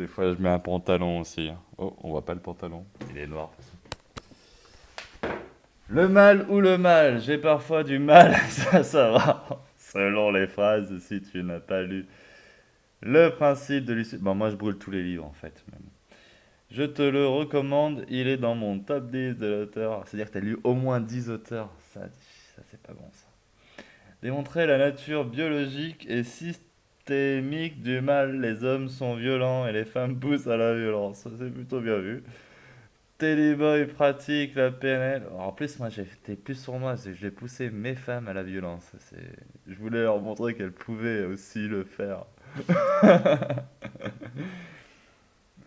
des fois je mets un pantalon aussi, hein. Oh, on voit pas le pantalon. Il est noir. Le mal ou le mal, j'ai parfois du mal à savoir, selon les phrases, si tu n'as pas lu le principe de l'issue. Bon, moi je brûle tous les livres en fait, même. Je te le recommande, il est dans mon top 10 de l'auteur. C'est-à-dire que tu as lu au moins 10 auteurs. Ça c'est pas bon ça. Démontrer la nature biologique et systémique du mal. Les hommes sont violents et les femmes poussent à la violence. Ça c'est plutôt bien vu. Teddy Boy pratique la PNL. En plus, moi j'étais plus sur moi, je l'ai poussé mes femmes à la violence. Je voulais leur montrer qu'elles pouvaient aussi le faire.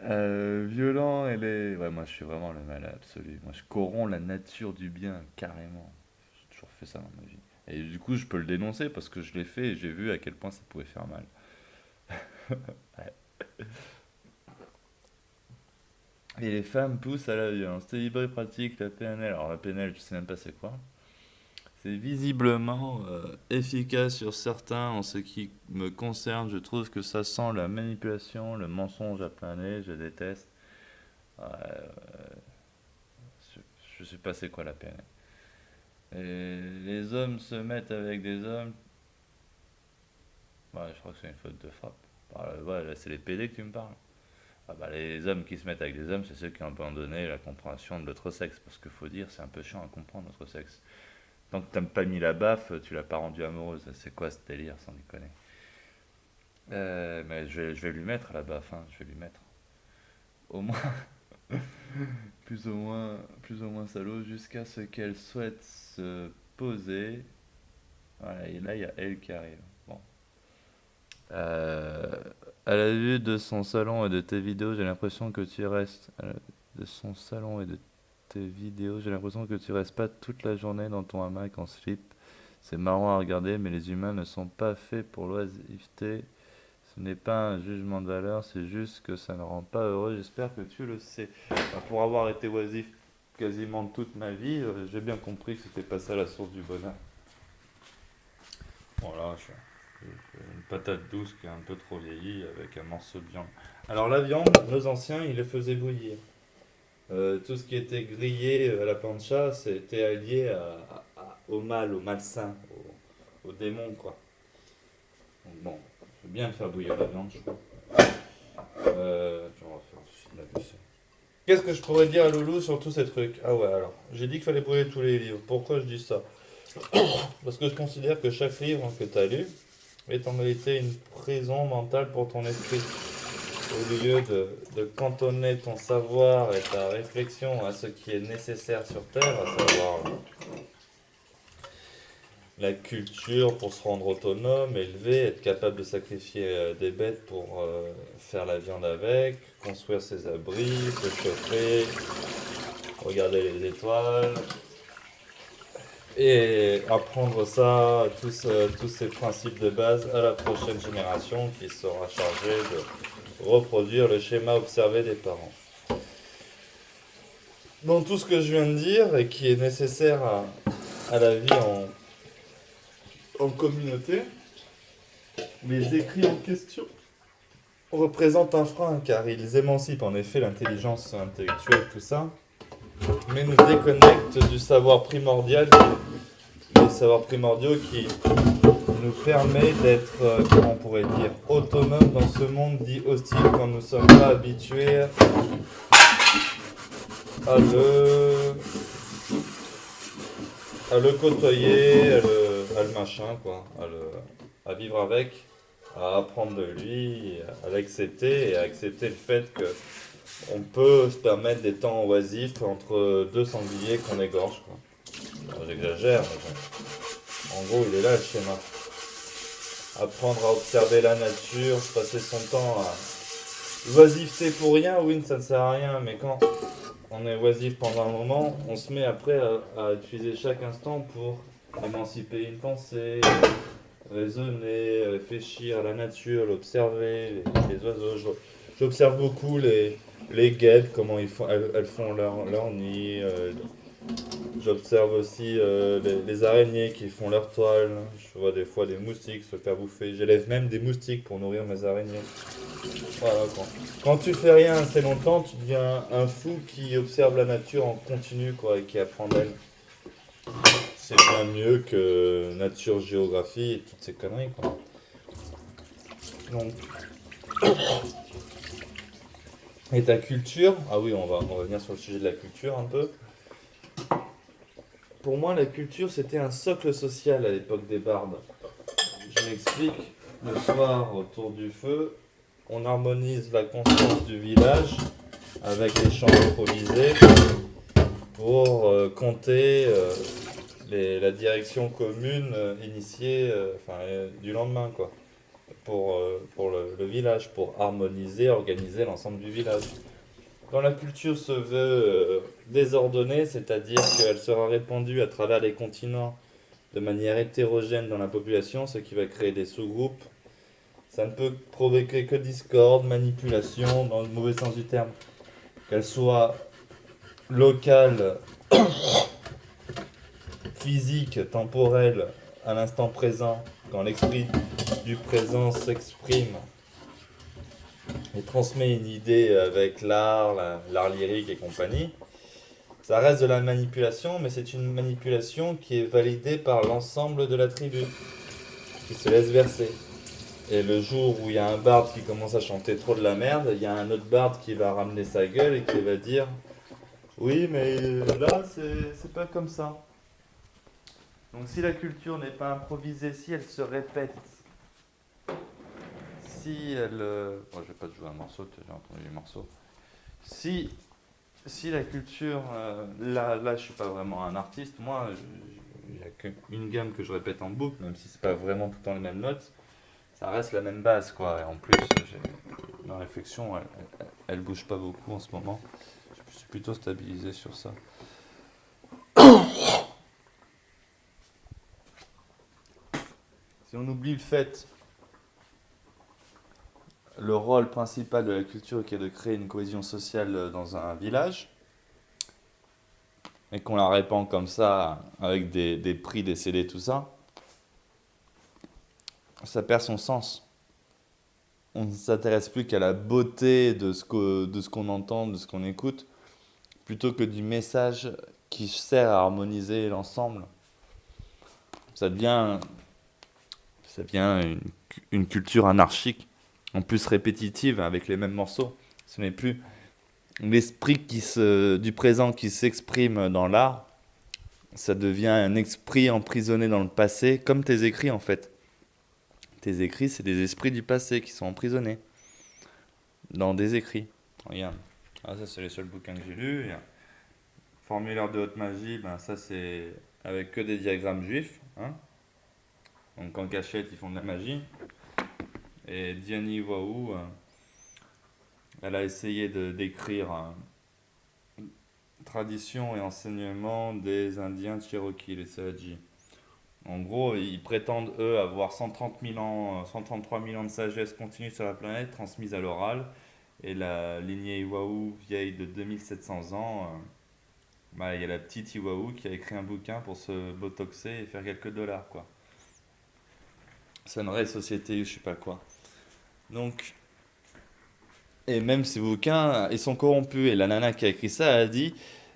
Violent et les. Ouais, moi je suis vraiment le mal absolu. Moi je corromps la nature du bien, carrément. J'ai toujours fait ça dans ma vie. Et du coup, je peux le dénoncer parce que je l'ai fait et j'ai vu à quel point ça pouvait faire mal. Ouais. Et les femmes poussent à la violence. Teddy Boy pratique la PNL. Alors la PNL, je sais même pas c'est quoi. C'est visiblement efficace sur certains. En ce qui me concerne, je trouve que ça sent la manipulation, le mensonge à plein nez. Je déteste. Ouais, je sais pas c'est quoi la PNL. Et les hommes se mettent avec des hommes. Ouais, je crois que c'est une faute de frappe. Ouais, là, c'est les PD que tu me parles. Ah bah, les hommes qui se mettent avec des hommes, c'est ceux qui ont abandonné la compréhension de l'autre sexe. Parce qu'il faut dire, c'est un peu chiant à comprendre notre sexe. Tant que t'as pas mis la baffe, tu l'as pas rendue amoureuse. C'est quoi ce délire, sans déconner. Mais je vais lui mettre la baffe, hein, je vais lui mettre. Au moins, plus ou moins salaud, jusqu'à ce qu'elle souhaite se poser. Voilà, et là, il y a elle qui arrive. Bon. Euh, à la vue de son salon et de tes vidéos, j'ai l'impression que tu restes. De son salon et de tes vidéos, j'ai l'impression que tu restes pas toute la journée dans ton hamac en slip. C'est marrant à regarder, mais les humains ne sont pas faits pour l'oisiveté. Ce n'est pas un jugement de valeur, c'est juste que ça ne rend pas heureux. J'espère que tu le sais. Enfin, pour avoir été oisif quasiment toute ma vie, j'ai bien compris que c'était pas ça la source du bonheur. Voilà, je fais une patate douce qui est un peu trop vieillie avec un morceau de viande. Alors la viande, nos anciens, ils les faisaient bouillir. Tout ce qui était grillé à la plancha, c'était allié au mal, au malsain, au démon, quoi. Donc bon, je vais bien faire bouillir la viande, je crois. On va faire tout de suite la vaisselle. Qu'est-ce que je pourrais dire à Loulou sur tous ces trucs? Ah ouais, alors, j'ai dit qu'il fallait brûler tous les livres. Pourquoi je dis ça? Parce que je considère que chaque livre que tu as lu est en réalité une prison mentale pour ton esprit. Au lieu de cantonner ton savoir et ta réflexion à ce qui est nécessaire sur Terre, à savoir la culture pour se rendre autonome, élever, être capable de sacrifier des bêtes pour faire la viande avec, construire ses abris, se chauffer, regarder les étoiles, et apprendre ça, tous ces principes de base à la prochaine génération qui sera chargée de reproduire le schéma observé des parents. Dans tout ce que je viens de dire et qui est nécessaire à la vie en communauté, les écrits en question représentent un frein car ils émancipent en effet l'intelligence intellectuelle, tout ça, mais nous déconnectent du savoir primordial, des savoirs primordiaux qui nous permet d'être, comment on pourrait dire, autonome dans ce monde dit hostile quand nous ne sommes pas habitués à le côtoyer, à le machin, quoi, à vivre avec, à apprendre de lui, à l'accepter et à accepter le fait que on peut se permettre des temps oisifs entre deux sangliers qu'on égorge, quoi. Bon, j'exagère, mais bon. En gros, il est là le schéma. Apprendre à observer la nature, passer son temps à oisiveté pour rien, oui, ça ne sert à rien, mais quand on est oisif pendant un moment, on se met après à utiliser chaque instant pour émanciper une pensée, raisonner, réfléchir à la nature, l'observer, les oiseaux. J'observe beaucoup les guêpes, comment elles font leur nid, J'observe aussi les araignées qui font leur toile. Je vois des fois des moustiques se faire bouffer. J'élève même des moustiques pour nourrir mes araignées. Voilà, quand tu fais rien assez longtemps, tu deviens un fou qui observe la nature en continu, quoi, et qui apprend d'elle. C'est bien mieux que nature, géographie et toutes ces conneries, quoi. Donc, et ta culture? Ah oui, on va revenir sur le sujet de la culture un peu. Pour moi, la culture, c'était un socle social à l'époque des bardes. Je m'explique. Le soir, autour du feu, on harmonise la conscience du village avec les chants improvisés pour compter la direction commune initiée du lendemain, quoi. Pour le village, pour harmoniser, organiser l'ensemble du village. Quand la culture se veut désordonnée, c'est-à-dire qu'elle sera répandue à travers les continents de manière hétérogène dans la population, ce qui va créer des sous-groupes, ça ne peut provoquer que discorde, manipulation, dans le mauvais sens du terme. Qu'elle soit locale, physique, temporelle, à l'instant présent, quand l'esprit du présent s'exprime et transmet une idée avec l'art lyrique et compagnie, ça reste de la manipulation, mais c'est une manipulation qui est validée par l'ensemble de la tribu, qui se laisse verser. Et le jour où il y a un barde qui commence à chanter trop de la merde, il y a un autre barde qui va ramener sa gueule et qui va dire oui, mais là, c'est pas comme ça. Donc si la culture n'est pas improvisée, si elle se répète, si elle... Bon, je vais pas te jouer un morceau, j'ai entendu les morceaux. Si la culture... là, je suis pas vraiment un artiste. Moi, il n'y a qu'une gamme que je répète en boucle, même si c'est pas vraiment tout le temps les mêmes notes. Ça reste la même base, quoi. Et en plus, ma réflexion, elle bouge pas beaucoup en ce moment. Je suis plutôt stabilisé sur ça. Si on oublie le fait, le rôle principal de la culture qui est de créer une cohésion sociale dans un village, et qu'on la répand comme ça, avec des prix, des CD, tout ça, ça perd son sens. On ne s'intéresse plus qu'à la beauté de ce qu'on entend, de ce qu'on écoute, plutôt que du message qui sert à harmoniser l'ensemble. Ça devient, ça devient une culture anarchique, en plus répétitive, avec les mêmes morceaux. Ce n'est plus l'esprit du présent qui s'exprime dans l'art, ça devient un esprit emprisonné dans le passé, comme tes écrits en fait. Tes écrits, c'est des esprits du passé qui sont emprisonnés dans des écrits. Regarde, ça c'est les seuls bouquins que j'ai lus. Formulaire de haute magie, ben ça c'est avec que des diagrammes juifs. Hein. Donc en cachette, ils font de la magie. Et Diani Waou, elle a essayé de décrire tradition et enseignement des Indiens Cherokee, les Savaji. En gros, ils prétendent, eux, avoir 130 000 ans, 133 000 ans de sagesse continue sur la planète, transmise à l'oral. Et la lignée Iwao, vieille de 2700 ans, bah, il y a la petite Iwao qui a écrit un bouquin pour se botoxer et faire quelques dollars, quoi. Sonnerait société, je sais pas quoi. Donc, et même ces bouquins, ils sont corrompus. Et la nana qui a écrit ça a dit,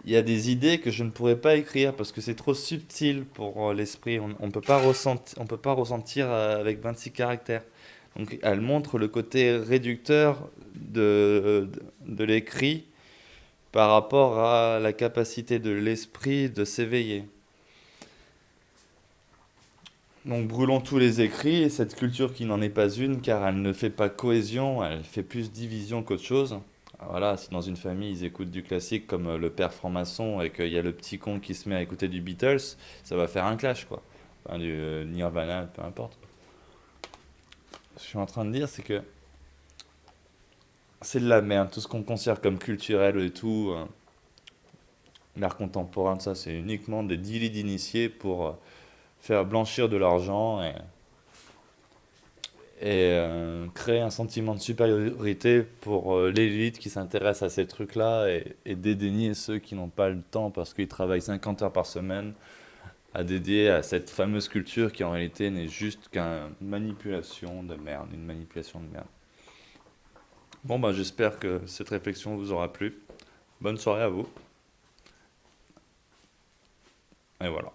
il y a des idées que je ne pourrais pas écrire parce que c'est trop subtil pour l'esprit. On on peut pas ressentir avec 26 caractères. Donc elle montre le côté réducteur de l'écrit par rapport à la capacité de l'esprit de s'éveiller. Donc brûlons tous les écrits, et cette culture qui n'en est pas une, car elle ne fait pas cohésion, elle fait plus division qu'autre chose. Voilà, si dans une famille ils écoutent du classique comme le père franc-maçon et qu'il y a le petit con qui se met à écouter du Beatles, ça va faire un clash, quoi. Enfin, du Nirvana, peu importe. Ce que je suis en train de dire, c'est que c'est de la merde, tout ce qu'on considère comme culturel et tout. L'art contemporain, ça c'est uniquement des délits d'initiés pour faire blanchir de l'argent créer un sentiment de supériorité pour l'élite qui s'intéresse à ces trucs-là et dédaigner ceux qui n'ont pas le temps parce qu'ils travaillent 50 heures par semaine à dédier à cette fameuse culture qui en réalité n'est juste qu'une manipulation de merde, une manipulation de merde. Bon, bah j'espère que cette réflexion vous aura plu. Bonne soirée à vous. Et voilà.